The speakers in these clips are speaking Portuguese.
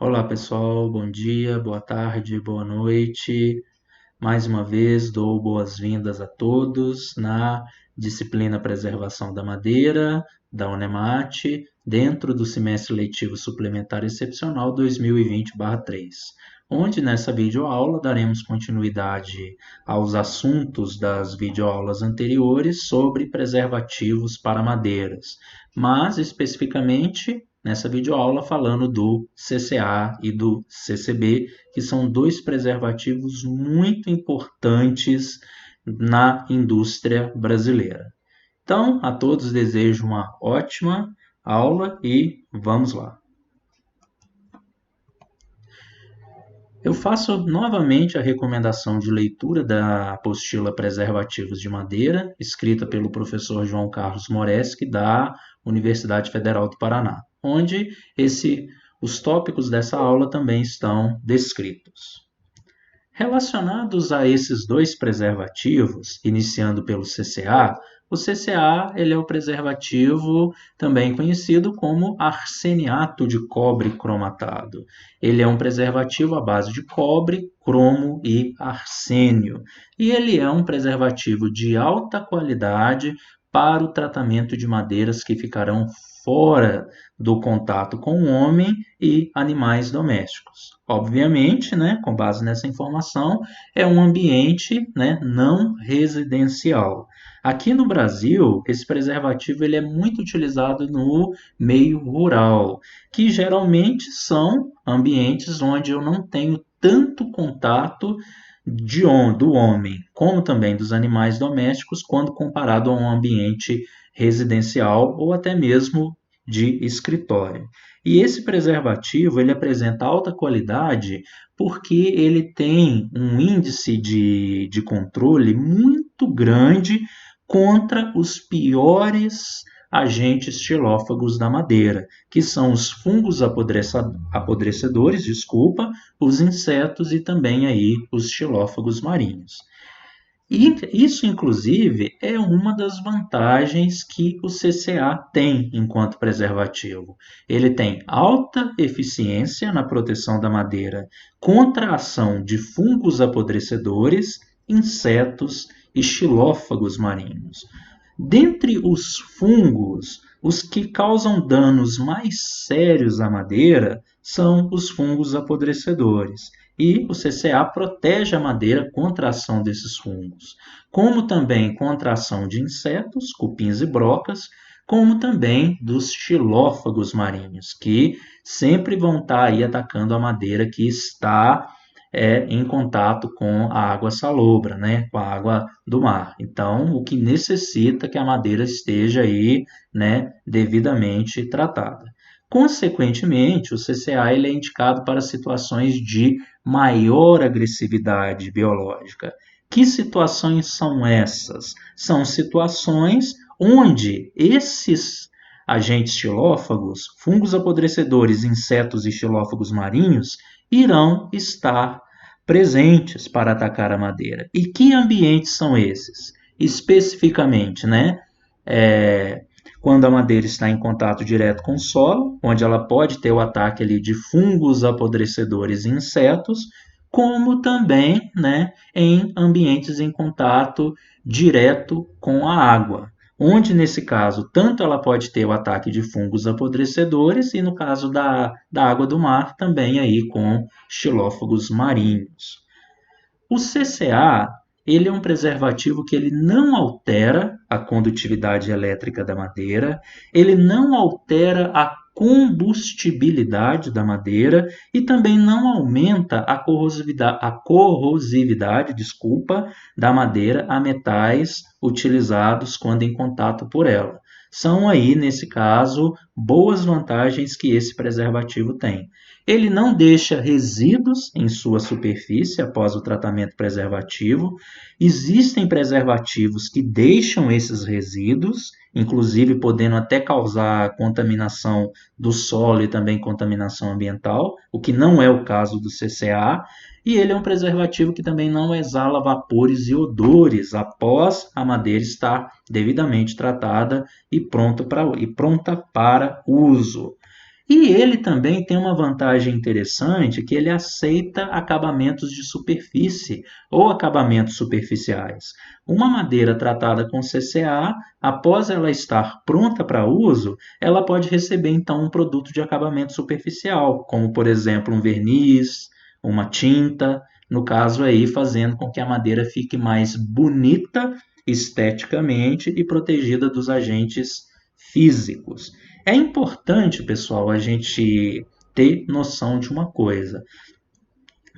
Olá pessoal, bom dia, boa tarde, boa noite. Mais uma vez dou boas-vindas a todos na disciplina Preservação da Madeira da UNEMAT, dentro do semestre letivo suplementar excepcional 2020/3, onde nessa videoaula daremos continuidade aos assuntos das videoaulas anteriores sobre preservativos para madeiras, mas especificamente nessa videoaula falando do CCA e do CCB, que são dois preservativos muito importantes na indústria brasileira. Então, a todos desejo uma ótima aula e vamos lá. Eu faço novamente a recomendação de leitura da apostila Preservativos de Madeira, escrita pelo professor João Carlos Moreschi, da Universidade Federal do Paraná, onde os tópicos dessa aula também estão descritos. Relacionados a esses dois preservativos, iniciando pelo CCA, o CCA ele é o preservativo também conhecido como arseniato de cobre cromatado. Ele é um preservativo à base de cobre, cromo e arsênio. E ele é um preservativo de alta qualidade para o tratamento de madeiras que ficarão fora do contato com o homem e animais domésticos. Obviamente, né, com base nessa informação, é um ambiente, né, não residencial. Aqui no Brasil, esse preservativo ele é muito utilizado no meio rural, que geralmente são ambientes onde eu não tenho tanto contato do homem, como também dos animais domésticos, quando comparado a um ambiente residencial ou até mesmo de escritório. E esse preservativo ele apresenta alta qualidade porque ele tem um índice de controle muito grande contra os piores agentes xilófagos da madeira, que são os fungos apodrecedores, os insetos e também aí os xilófagos marinhos. E isso, inclusive, é uma das vantagens que o CCA tem enquanto preservativo. Ele tem alta eficiência na proteção da madeira contra a ação de fungos apodrecedores, insetos e xilófagos marinhos. Dentre os fungos, os que causam danos mais sérios à madeira são os fungos apodrecedores. E o CCA protege a madeira contra a ação desses fungos, como também contra a ação de insetos, cupins e brocas, como também dos xilófagos marinhos, que sempre vão estar aí atacando a madeira que está em contato com a água salobra, né, com a água do mar. Então, o que necessita que a madeira esteja aí, né, devidamente tratada. Consequentemente, o CCA ele é indicado para situações de maior agressividade biológica. Que situações são essas? São situações onde esses agentes xilófagos, fungos apodrecedores, insetos e xilófagos marinhos, irão estar presentes para atacar a madeira. E que ambientes são esses? Especificamente, né? Quando a madeira está em contato direto com o solo, onde ela pode ter o ataque ali de fungos apodrecedores e insetos, como também, né, em ambientes em contato direto com a água, onde nesse caso tanto ela pode ter o ataque de fungos apodrecedores e no caso da água do mar também aí com xilófagos marinhos. O CCA ele é um preservativo que ele não altera a condutividade elétrica da madeira, ele não altera a combustibilidade da madeira e também não aumenta a corrosividade, da madeira a metais utilizados quando em contato por ela. São aí, nesse caso, boas vantagens que esse preservativo tem. Ele não deixa resíduos em sua superfície após o tratamento preservativo. Existem preservativos que deixam esses resíduos, inclusive podendo até causar contaminação do solo e também contaminação ambiental, o que não é o caso do CCA. E ele é um preservativo que também não exala vapores e odores após a madeira estar devidamente tratada e pronta para uso. E ele também tem uma vantagem interessante que ele aceita acabamentos de superfície ou acabamentos superficiais. Uma madeira tratada com CCA, após ela estar pronta para uso, ela pode receber então um produto de acabamento superficial, como por exemplo um verniz, uma tinta, no caso aí fazendo com que a madeira fique mais bonita esteticamente e protegida dos agentes físicos. É importante, pessoal, a gente ter noção de uma coisa.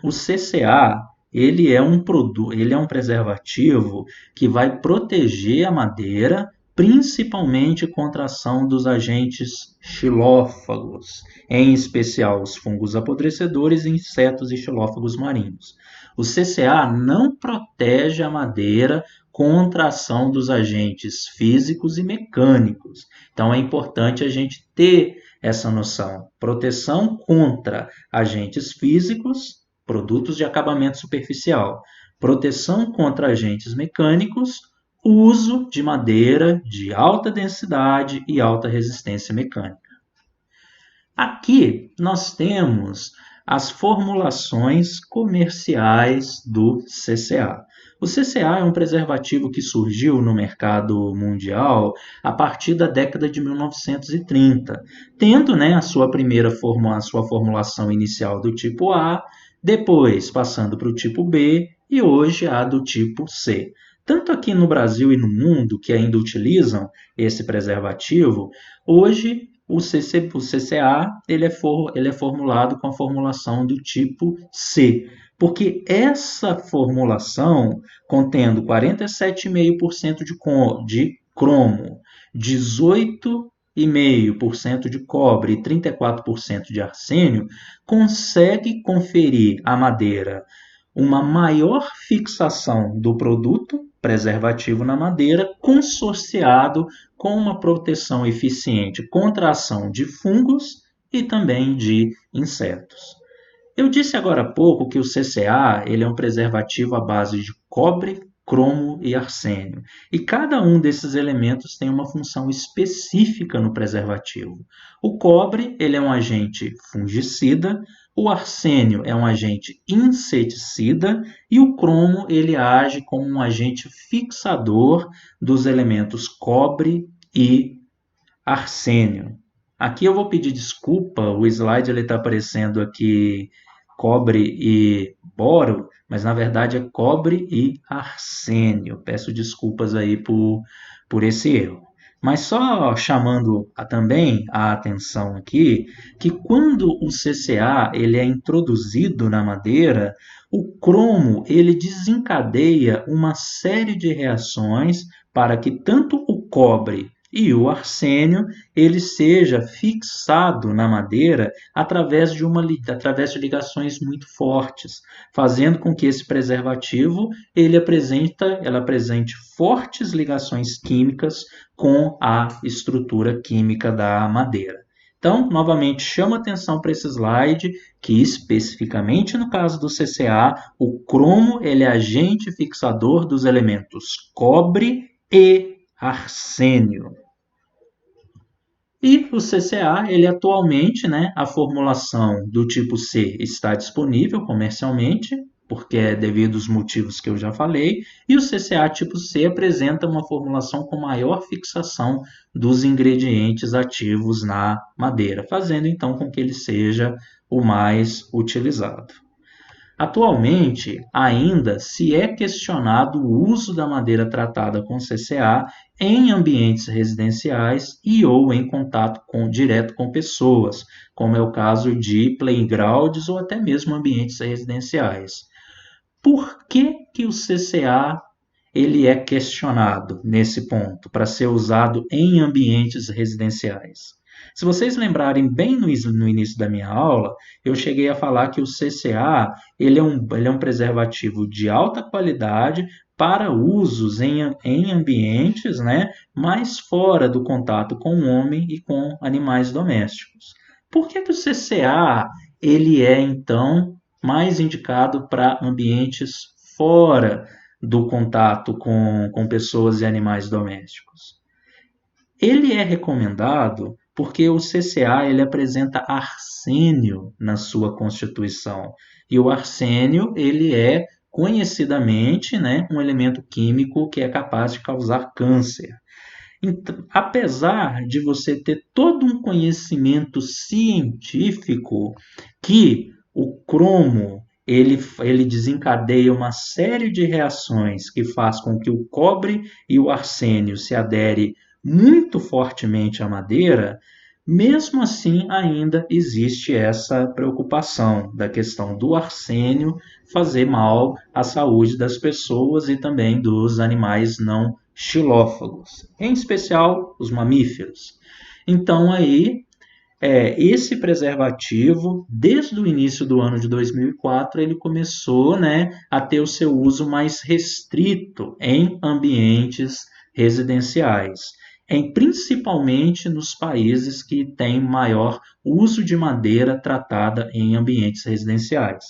O CCA, ele é um produto, ele é um preservativo que vai proteger a madeira, principalmente contra a ação dos agentes xilófagos, em especial os fungos apodrecedores, insetos e xilófagos marinhos. O CCA não protege a madeira contra a ação dos agentes físicos e mecânicos. Então é importante a gente ter essa noção. Proteção contra agentes físicos, produtos de acabamento superficial, proteção contra agentes mecânicos, uso de madeira de alta densidade e alta resistência mecânica. Aqui nós temos as formulações comerciais do CCA. O CCA é um preservativo que surgiu no mercado mundial a partir da década de 1930, tendo, a sua a sua formulação inicial do tipo A, depois passando para o tipo B e hoje a do tipo C. Tanto aqui no Brasil e no mundo que ainda utilizam esse preservativo, hoje o CCA ele é formulado com a formulação do tipo C, porque essa formulação, contendo 47,5% de cromo, 18,5% de cobre e 34% de arsênio, consegue conferir à madeira uma maior fixação do produto preservativo na madeira, consorciado com uma proteção eficiente contra a ação de fungos e também de insetos. Eu disse agora há pouco que o CCA ele é um preservativo à base de cobre, cromo e arsênio. E cada um desses elementos tem uma função específica no preservativo. O cobre ele é um agente fungicida, o arsênio é um agente inseticida e o cromo ele age como um agente fixador dos elementos cobre e arsênio. Aqui eu vou pedir desculpa, o slide está aparecendo aqui cobre e boro, mas na verdade é cobre e arsênio. Peço desculpas aí por esse erro. Mas só chamando também a atenção aqui, que quando o CCA ele é introduzido na madeira, o cromo ele desencadeia uma série de reações para que tanto o cobre e o arsênio ele seja fixado na madeira através de ligações muito fortes, fazendo com que esse preservativo ela apresente fortes ligações químicas com a estrutura química da madeira. Então, novamente, chama atenção para esse slide, que especificamente no caso do CCA, o cromo ele é agente fixador dos elementos cobre e arsênio. E o CCA, ele atualmente, a formulação do tipo C está disponível comercialmente, porque é devido aos motivos que eu já falei, e o CCA tipo C apresenta uma formulação com maior fixação dos ingredientes ativos na madeira, fazendo então com que ele seja o mais utilizado. Atualmente, ainda se é questionado o uso da madeira tratada com CCA em ambientes residenciais e ou em contato direto com pessoas, como é o caso de playgrounds ou até mesmo ambientes residenciais. Por que o CCA ele é questionado nesse ponto para ser usado em ambientes residenciais? Se vocês lembrarem bem no início da minha aula, eu cheguei a falar que o CCA ele é um preservativo de alta qualidade para usos em ambientes, mais fora do contato com o homem e com animais domésticos. Por que o CCA ele é, então, mais indicado para ambientes fora do contato com pessoas e animais domésticos? Ele é recomendado porque o CCA ele apresenta arsênio na sua constituição. E o arsênio ele é conhecidamente, né, um elemento químico que é capaz de causar câncer. Então, apesar de você ter todo um conhecimento científico que o cromo ele desencadeia uma série de reações que faz com que o cobre e o arsênio se aderem muito fortemente à madeira, mesmo assim ainda existe essa preocupação da questão do arsênio fazer mal à saúde das pessoas e também dos animais não xilófagos, em especial os mamíferos. Então aí esse preservativo, desde o início do ano de 2004, ele começou, né, a ter o seu uso mais restrito em ambientes residenciais, principalmente nos países que têm maior uso de madeira tratada em ambientes residenciais.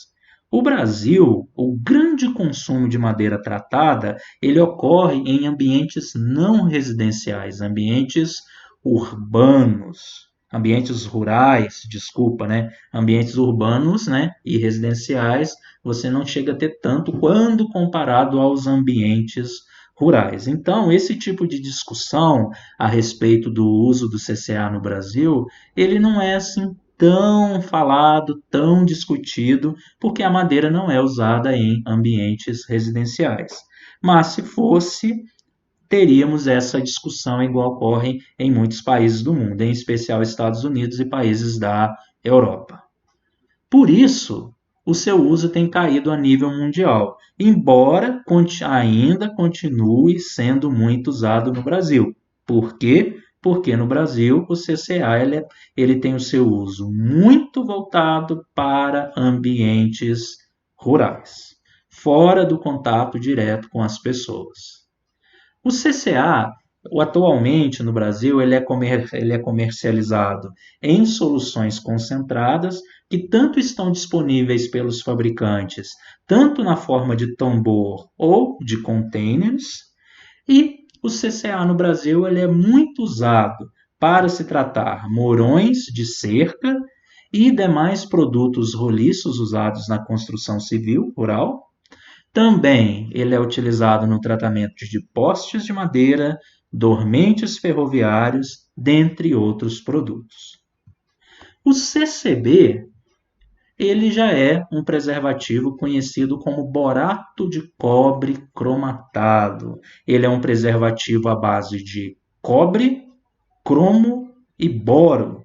O Brasil, o grande consumo de madeira tratada, ele ocorre em ambientes não residenciais, ambientes urbanos, ambientes rurais, desculpa, né? Ambientes urbanos, né, e residenciais, você não chega a ter tanto quando comparado aos ambientes rurais. Então, esse tipo de discussão a respeito do uso do CCA no Brasil, ele não é assim tão falado, tão discutido, porque a madeira não é usada em ambientes residenciais. Mas se fosse, teríamos essa discussão igual ocorre em muitos países do mundo, em especial Estados Unidos e países da Europa. Por isso, o seu uso tem caído a nível mundial, embora ainda continue sendo muito usado no Brasil. Por quê? Porque no Brasil o CCA ele tem o seu uso muito voltado para ambientes rurais, fora do contato direto com as pessoas. O CCA, atualmente no Brasil, ele é comercializado em soluções concentradas que tanto estão disponíveis pelos fabricantes, tanto na forma de tambor ou de containers, e o CCA no Brasil ele é muito usado para se tratar morões de cerca e demais produtos roliços usados na construção civil rural. Também ele é utilizado no tratamento de postes de madeira, dormentes ferroviários, dentre outros produtos. O CCB ele já é um preservativo conhecido como borato de cobre cromatado. Ele é um preservativo à base de cobre, cromo e boro.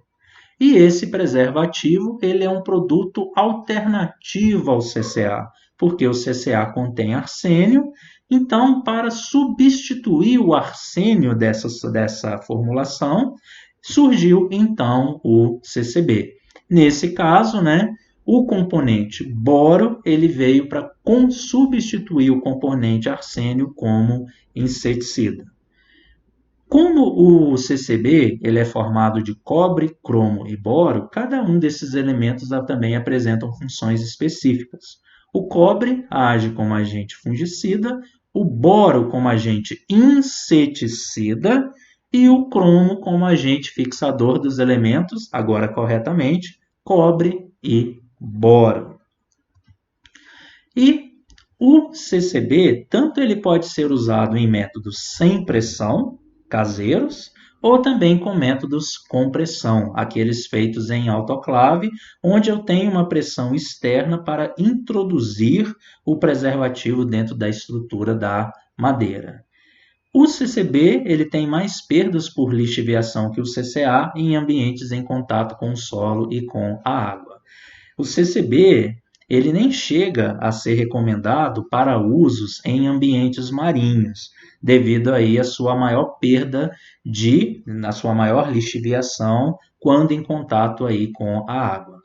E esse preservativo ele é um produto alternativo ao CCA, porque o CCA contém arsênio. Então, para substituir o arsênio dessa formulação, surgiu então o CCB. Nesse caso, né, o componente boro ele veio para substituir o componente arsênio como inseticida. Como o CCB ele é formado de cobre, cromo e boro, cada um desses elementos também apresentam funções específicas. O cobre age como agente fungicida, o boro como agente inseticida e o cromo como agente fixador dos elementos, agora corretamente, cobre e boro. E o CCB, tanto ele pode ser usado em métodos sem pressão, caseiros, ou também com métodos com pressão, aqueles feitos em autoclave, onde eu tenho uma pressão externa para introduzir o preservativo dentro da estrutura da madeira. O CCB ele tem mais perdas por lixiviação que o CCA em ambientes em contato com o solo e com a água. O CCB ele nem chega a ser recomendado para usos em ambientes marinhos, devido aí à sua maior perda na sua maior lixiviação quando em contato aí com a água.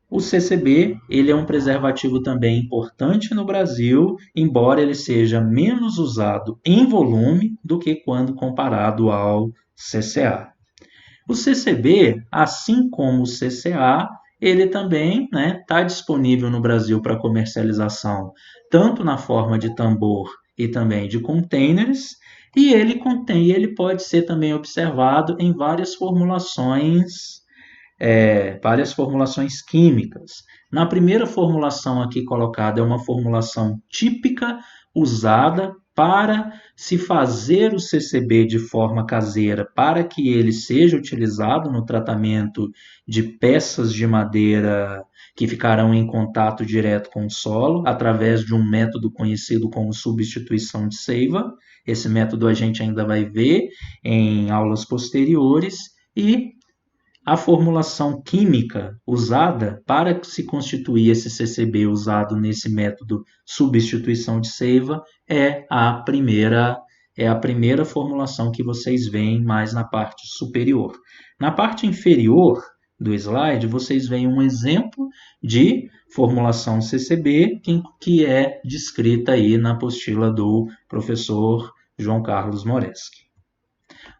O CCB ele é um preservativo também importante no Brasil, embora ele seja menos usado em volume do que quando comparado ao CCA. O CCB, assim como o CCA, ele também está disponível no Brasil para comercialização, tanto na forma de tambor e também de containers, E ele contém, ele pode ser também observado em várias formulações químicas. Na primeira formulação aqui colocada é uma formulação típica usada para se fazer o CCB de forma caseira, para que ele seja utilizado no tratamento de peças de madeira que ficarão em contato direto com o solo, através de um método conhecido como substituição de seiva. Esse método a gente ainda vai ver em aulas posteriores. E a formulação química usada para se constituir esse CCB usado nesse método substituição de seiva é a primeira formulação que vocês veem mais na parte superior. Na parte inferior do slide, vocês veem um exemplo de formulação CCB que é descrita aí na apostila do professor João Carlos Moreschi.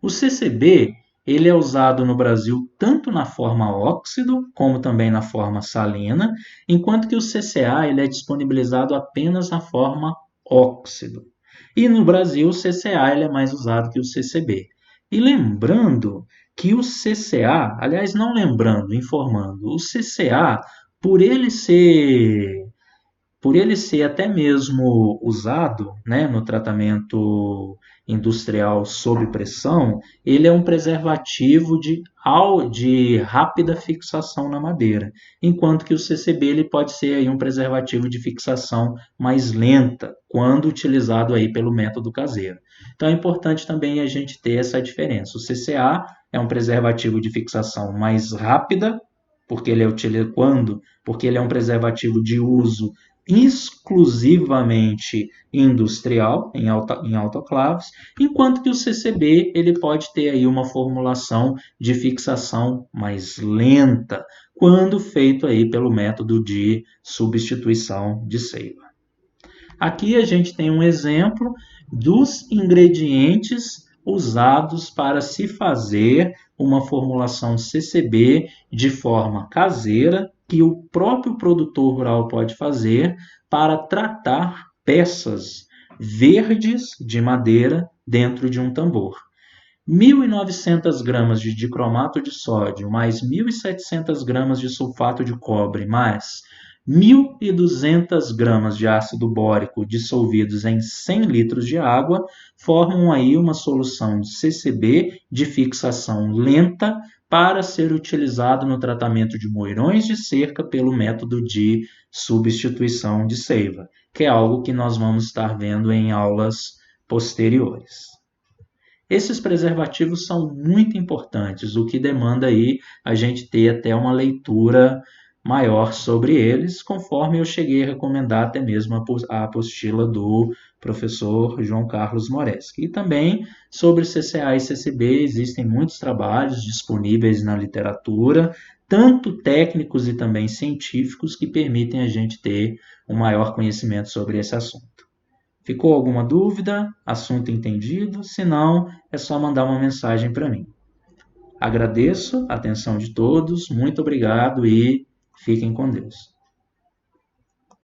O CCB ele é usado no Brasil tanto na forma óxido, como também na forma salina, enquanto que o CCA ele é disponibilizado apenas na forma óxido. E no Brasil o CCA ele é mais usado que o CCB. E lembrando que o CCA, aliás, não lembrando, informando, o CCA, por ele ser até mesmo usado, né, no tratamento industrial sob pressão, ele é um preservativo de rápida fixação na madeira, enquanto que o CCB ele pode ser aí um preservativo de fixação mais lenta, quando utilizado aí pelo método caseiro. Então é importante também a gente ter essa diferença. O CCA é um preservativo de fixação mais rápida, porque ele é utilizado quando? Porque ele é um preservativo de uso exclusivamente industrial, em autoclaves, enquanto que o CCB ele pode ter aí uma formulação de fixação mais lenta, quando feito aí pelo método de substituição de seiva. Aqui a gente tem um exemplo dos ingredientes usados para se fazer uma formulação CCB de forma caseira, que o próprio produtor rural pode fazer para tratar peças verdes de madeira dentro de um tambor. 1.900 gramas de dicromato de sódio, mais 1.700 gramas de sulfato de cobre, mais 1.200 gramas de ácido bórico dissolvidos em 100 litros de água formam aí uma solução de CCB de fixação lenta para ser utilizado no tratamento de moirões de cerca pelo método de substituição de seiva, que é algo que nós vamos estar vendo em aulas posteriores. Esses preservativos são muito importantes, o que demanda aí a gente ter até uma leitura maior sobre eles, conforme eu cheguei a recomendar até mesmo a apostila do professor João Carlos Moreschi. E também sobre CCA e CCB existem muitos trabalhos disponíveis na literatura, tanto técnicos e também científicos, que permitem a gente ter um maior conhecimento sobre esse assunto. Ficou alguma dúvida? Assunto entendido? Se não, é só mandar uma mensagem para mim. Agradeço a atenção de todos, muito obrigado e fiquem com Deus.